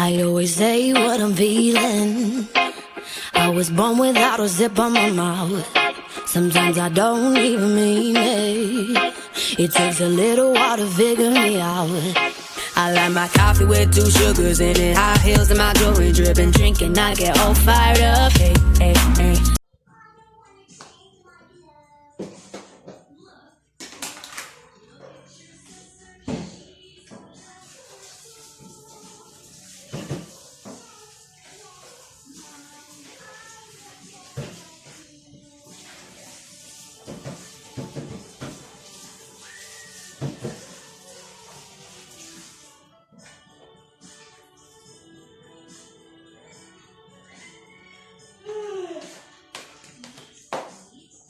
I always say what I'm feeling. I was born without a zip on my mouth. Sometimes I don't even mean it. It takes a little while to figure me out. I like my coffee with 2 sugars in it. High heels and my jewelry dripping. Drinking, I get all fired up. Hey, hey, hey.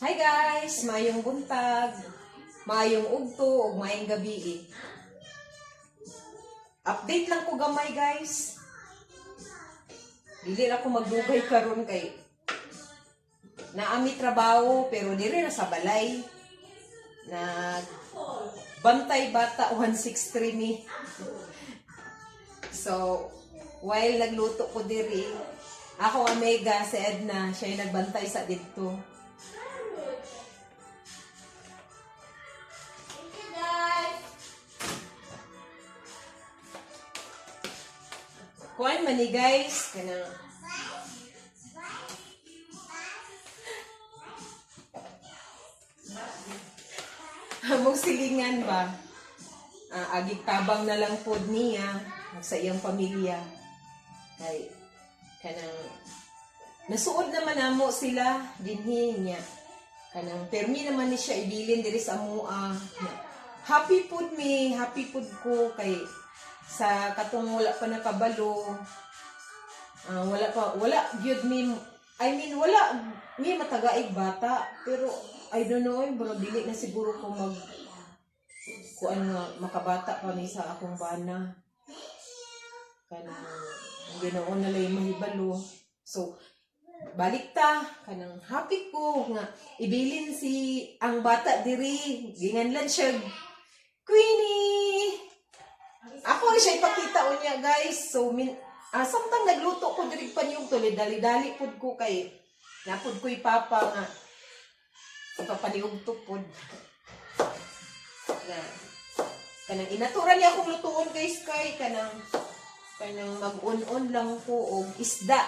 Hi guys! Mayong buntag, mayong ugto, ug mayong gabi. Update lang ko gamay guys. Dili na ko magdugay karon kay naami trabaho pero diri na sa balay. Nag bantay bata 163 mi. So, while nagluto ko diri, ako ang Mega, si Edna, siya yung nagbantay sa dito. Kuan man ni guys, kanang hamog silingan ba? Agig tabang na lang pod niya sa iyang pamilya. Kay kanang nasuod naman namo sila dinhi niya. Kanang permi naman ni siya ibilin diri sa amoa. Happy pod me, happy pod ko kay sa katong wala pa nakabalo, wala gyud mi, I mean wala mi matagaig bata, pero I don't know, baka dili na siguro ko kuan nga makabata pa mi sa akong bana kanang Ginoo na lay mahibalo. So balik ta kanang happy ko nga ibilin si ang bata diri, ginganlan siya Queenie. Ako rin siya ipakita unya guys. So, samtang nagluto ko diri pa niyong tulid, dali-dali pod ko kay napod ko ipapa nga ipapaniog tupod. Na kanang inaturan niya akong lutuon guys kay kanang mag-on-on lang ko og isda.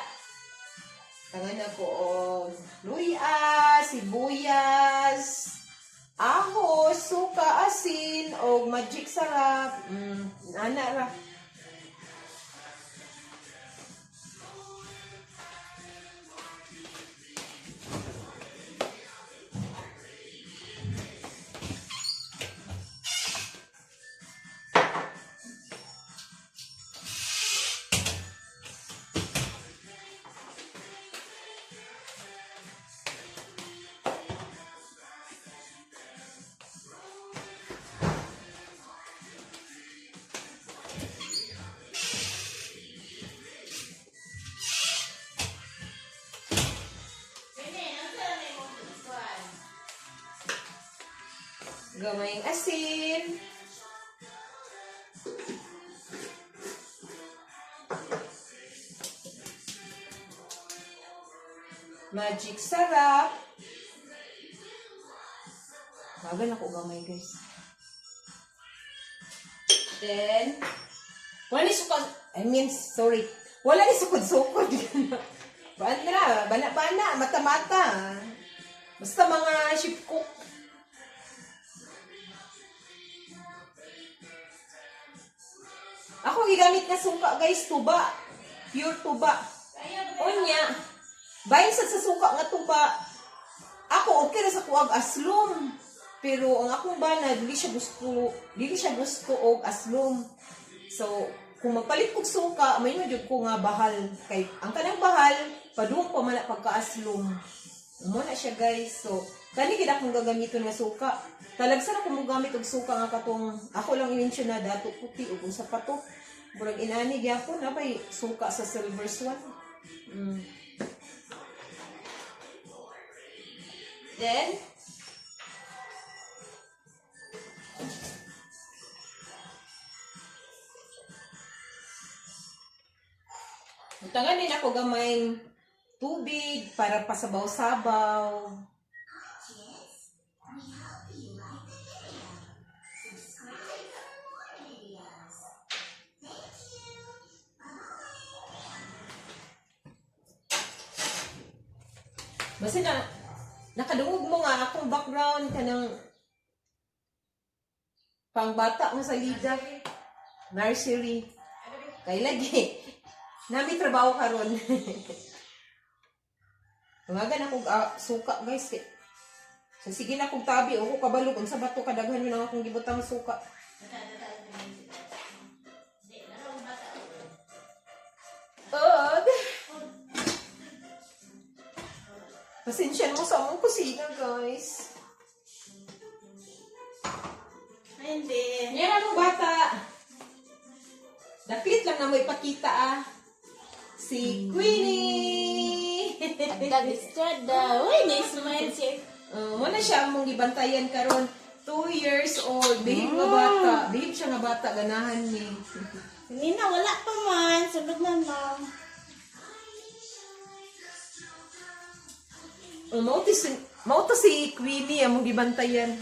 Kanang ako og luya, sibuyas, ahos, suka, asin, o magic sarap. Ana ra. Gamayng asin. Magic sarap. Magan ako gamay guys. Then, wala ni sukad, sorry. Wala ni sukod-sukod. Bana, mata-mata. Basta mga chef cook. Ako gigamit na suka guys, tuba. Pure tuba. Unya, bayin sa suka nga tuba. Ako okay ra sa kuag aslom. Pero ang akong bana dili siya gusto og aslom. So, kung magpalit og suka, may jud ko nga bahal kay ang kanang bahal padung pa man pagka-aslom. Mo na siya guys. So, kani gid akong gagamiton nga suka. Talagsa na ko mo gamit og suka nga katong ako lang i-mention na dato puti ug unsa pa to. Murag inani gyapon na pay suka sa silver swan. Then Utangan din ako gamay tubig para pasabaw-sabaw. Basta nakadungog mo nga akong background ka ng pangbata mo sa liga. Nursery. Kay lagi. Nami trabaho karon. Tumagan ako suka guys. So sige na kong tabi o ko kabalo kung sa bato kadaghan yun ang akong gibutang suka. Og. Pasensya mo sa among kusina guys. Hindi. Yan ang bata. Daklit lang na mo ipakita Si Queenie! Dagstrada. Uy, na-smile siya. Muna siya mong gibantayan karon 2 years old. Behave nga bata. Behave siya nga bata. Ganahan ni. Hindi na, wala pa man. Sunod na lang. Mauto si Queenie among gibantayan.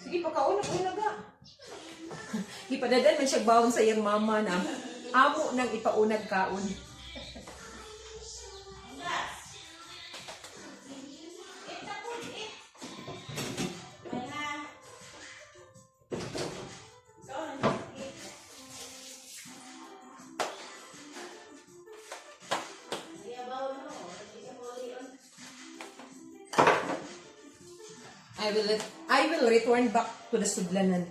Sige, pagkaunag ko naga. Ipadadan man siya bawon sa iyang mama na amo nang ipaunag kaon. I will return back to the sudlanan.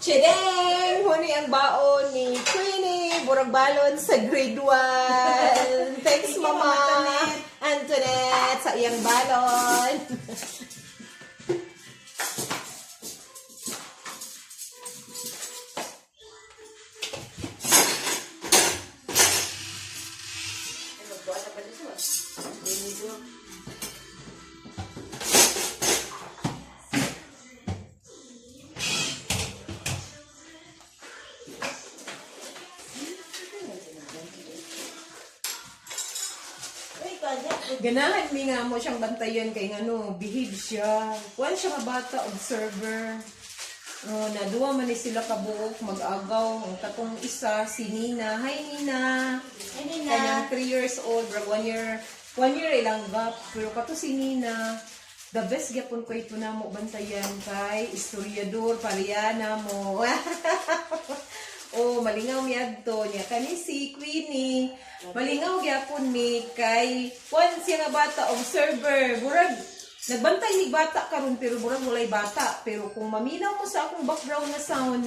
Chedeng! Huni ang baon ni Queenie. Burang balon sa grade 1. Thanks, Mama. Antoinette sa iyang balon. Ganahan mi nga mo siyang bantayan kay ngano, behave siya. Kuan siya nga bata, observer. Naduwa man ni sila kabuok mag-agaw. Ang katong isa, si Nina. Hi Nina! Hi Nina! Kanyang 3 years old, 1 year ilang gap. Pero kato si Nina, the best gyapon ko ito na mo bantayan kay historiador, pariana mo. Oh, malingaw mi adto niya kani si Queenie. Malingaw gyapon mi kay kuan siya nga bata observer. Burag nagbantay ni bata karon pero burag walay bata. Pero kung maminaw mo sa akong background na sound,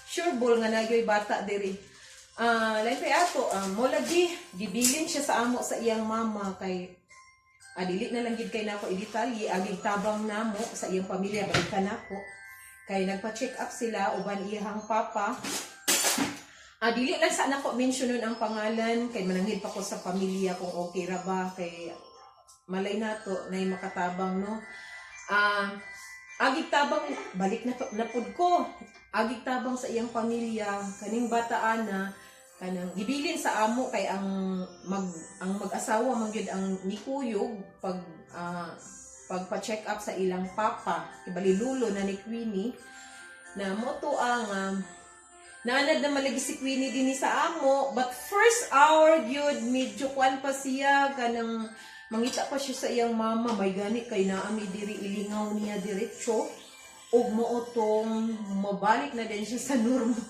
sure ball nga nagyoy bata diri. Like kay ato, mo lagi gibilin siya sa amo sa iyang mama kay dili na lang gid kay nako i-detalye aging tabang namo sa iyang pamilya balikan nako. Kay nagpa-check up sila uban iyang papa. Dili lang sa anak ko mentionon ang pangalan kay mananghid pa ko sa pamilya kung okay ra ba kay malay nato na makatabang no. Agig tabang balik na to napud ko. Agig tabang sa iyang pamilya kaning bataan na kanang gibilin sa amo kay ang mag-asawa man gyud ang nikuyog pagpa-check up sa ilang papa ibalilulo na ni Queenie na moto ang naanad na malagi si Queenie din sa amo. But first hour, yun, medyo kwan pa siya. Kanang mangita pa siya sa iyang mama. May gani kay naami diri ilingaw niya diretso. O mo otong mabalik na din siya sa normal.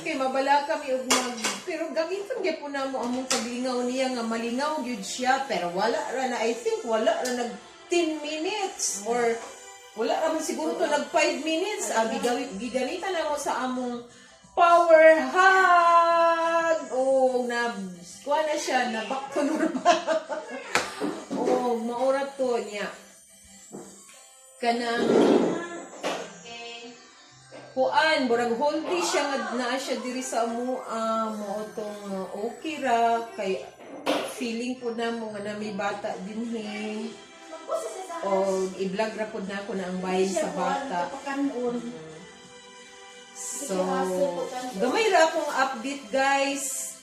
Kay mabala kami og pero gamiton gyud po namo among paglingaw niya nga malingaw gyud siya pero wala ra na I think wala ra nag 10 minutes or wala raman siguro to nag 5 minutes. Giganitan na mo sa among power hug. Kuha na siya na back to normal. Maurat to niya. kanang kuan burag holdi siya nga naa siya diri sa amo mo tong okay ra kay feeling po na mo nga na may bata dinhi o i-vlog ra po na ako na ang bahin sa bata. So gamay ra akong update guys.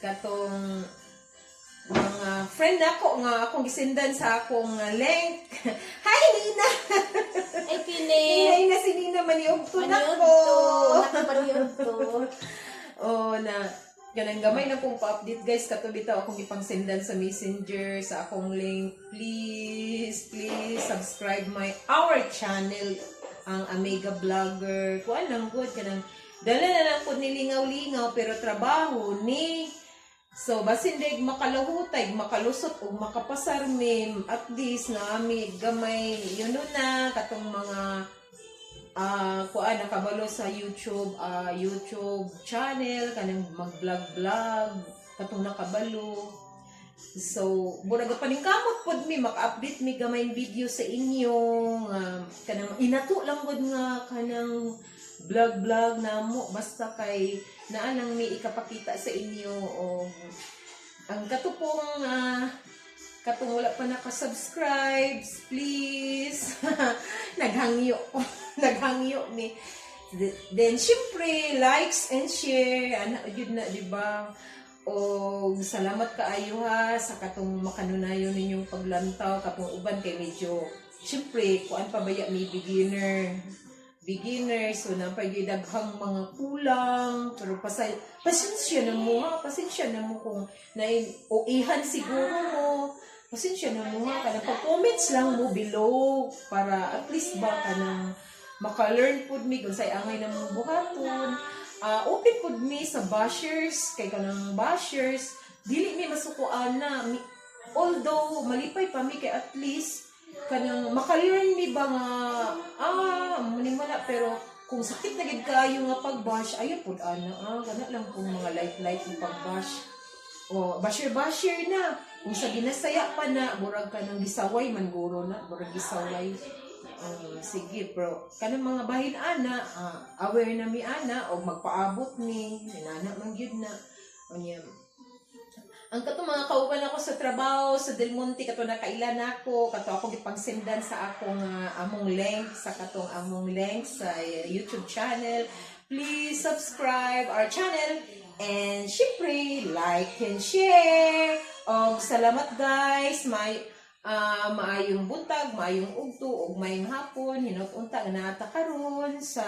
Katong mga friend ako nga akong gisendan sa akong link. Hi Nina. Ay, kini. Nina si Nina maniugto na ko. Nakapaniugto. Oh na ganang gamay na pong pa-update guys kato bitaw akong ipang-sendan sa Messenger sa akong link. Please subscribe our channel ang Amiga Vlogger. Kuan lang good kanang dala na lang po nilingaw-lingaw pero trabaho ni. So, basin dahil makalahutay, makalusot o makapasar mim, at least na ami gamay, yun na, katong mga kuan nakabalo sa YouTube channel, kanang mag-vlog, katong nakabalo. So, buraga paningkamot pod mi, maka-update mi gamay video sa inyo, kanang inato lang gud nga, kanang vlog na mo basta kay naalang may ikapakita sa inyo o ang katupong katong wala pa naka-subscribe please naghangyo mi then syempre likes and share ana jud na di ba o salamat kaayo ha sa katong makanunayon ninyong paglantaw katong uban kay medyo syempre kuan pa baya may beginner, so napagdaghang mga kulang, pero pasensya na mo kung naiuihan siguro mo, pasensya na mo ha, kanang pag-comments lang mo below, para at least ba kanang maka-learn pod mi, kung sa'y angay na mong buhaton, open pod mi sa bashers, kay kanang bashers, dili mi masukuan na, although malipay pa mi kay at least, kanang maka-learn mi ba nga manimala pero kung sakit na gid kayo nga pag-bash ayo pud ana kana lang kung mga light ng pag-bash o basher na kung sa ginasaya pa na murag kanang gisaway man guro na murag gisaway sige bro kanang mga bahin ana aware na mi ana o magpaabot mi inana man gyud na unya. Ang kato mga kauban ako sa trabaho, sa Del Monte, kato nakailan ako, kato ako gipangsendan sa akong among link, sa katong among link sa YouTube channel. Please subscribe our channel and syempre like and share. Og salamat guys, maayong buntag, maayong ugto, og maayong hapon, hinot-unta nga naata karon sa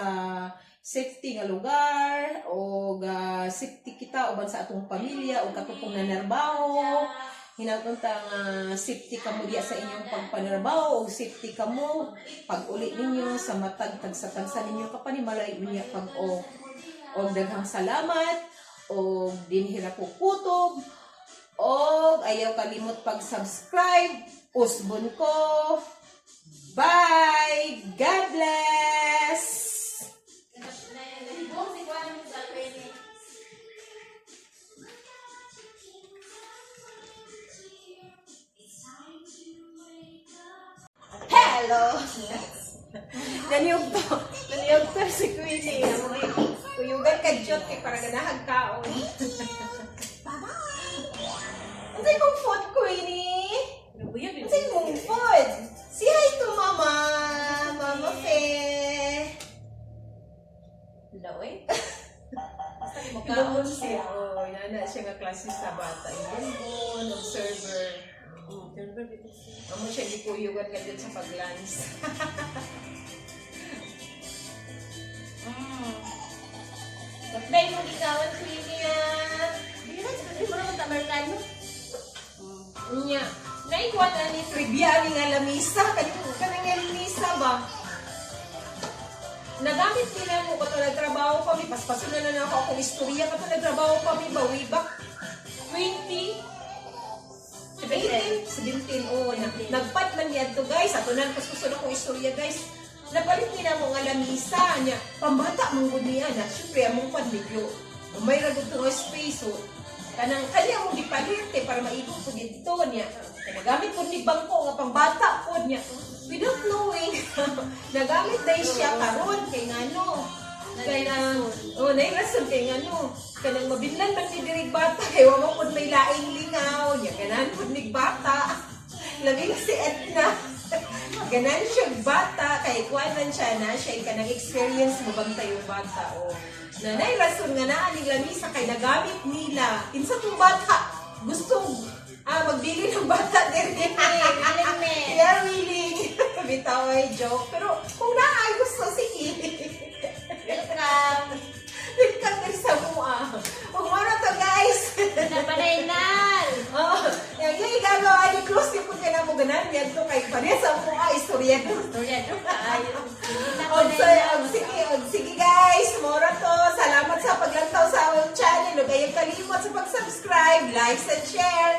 safety nga lugar o safety kita uban sa atong pamilya o katupong nanarbaho hinautunta nga safety kamo diya sa inyong pagpanarbaho o safety kamo pag uli ninyo sa matag tagsa ninyo kapanimalay niya pag o daghang salamat o dinhira po kutob o ayaw kalimot pag-subscribe usbon ko bye God bless. Hello! Naniyog to si Queenie. Kuyugan ka jot kay para ganahag kaon. Ano yung food, Queenie? Ano yung food? Say hi to Mama! Mama Fe! Hello eh? Hello siya. Oh, inana siya nga klase sa bata. Ingon, observer. Amo siya gikuyugan ka dyan sa pag-lunch. Bakbay mo ikawan, Queenie ah. Hindi mo naman Amerikano. Nya, naikuha na ni trivia ni nga lamisa. Kanang nga lamisa ba? Nagamit nila mo kato nagtrabaho kami. Paspaso na ako akong istorya. Kato nagtrabaho kami ba? Way back 17, nagpat man yan to guys. Ato na, paspaso na akong istorya guys. Napalit nila mo nga lamisa niya. Pambata mong niya na. Siyempre, among panligyo. May ragot to nga space. So, kanya mong dipalit para maikot po dito niya. Nagamit po ni bangko nga pangbata po pod niya. Without knowing, nagamit dahil siya karon kay ngano. Kay na, nairason kay ngano. Kanang mabinlan man ni dirig bata, kay wala pod may laing lingaw. Niya, ganan pod ni bata. Labi na si Edna. Ganan siya bata, kay kuwanan siya na siya kanang experience mo bantay yung bata. O, nanay rason nga na, aning lamisa kay nagamit nila. Insa tong bata, gustong magbili ng bata din. Yeah, really. Bitaw ay joke. Pero kung naay gusto, sige. Welcome. Welcome din sa mua. Huwag mo na to, guys. Napanaynan. Yung igagawa ni Cruz, yung kung kailangan mo ganan, yan to kay Pares sa mua, istorya to. Storya doon kayo. Sige guys, mora to. Salamat sa paglantaw sa aming channel. Huwag kayong kalimot sa pag-subscribe, likes and share.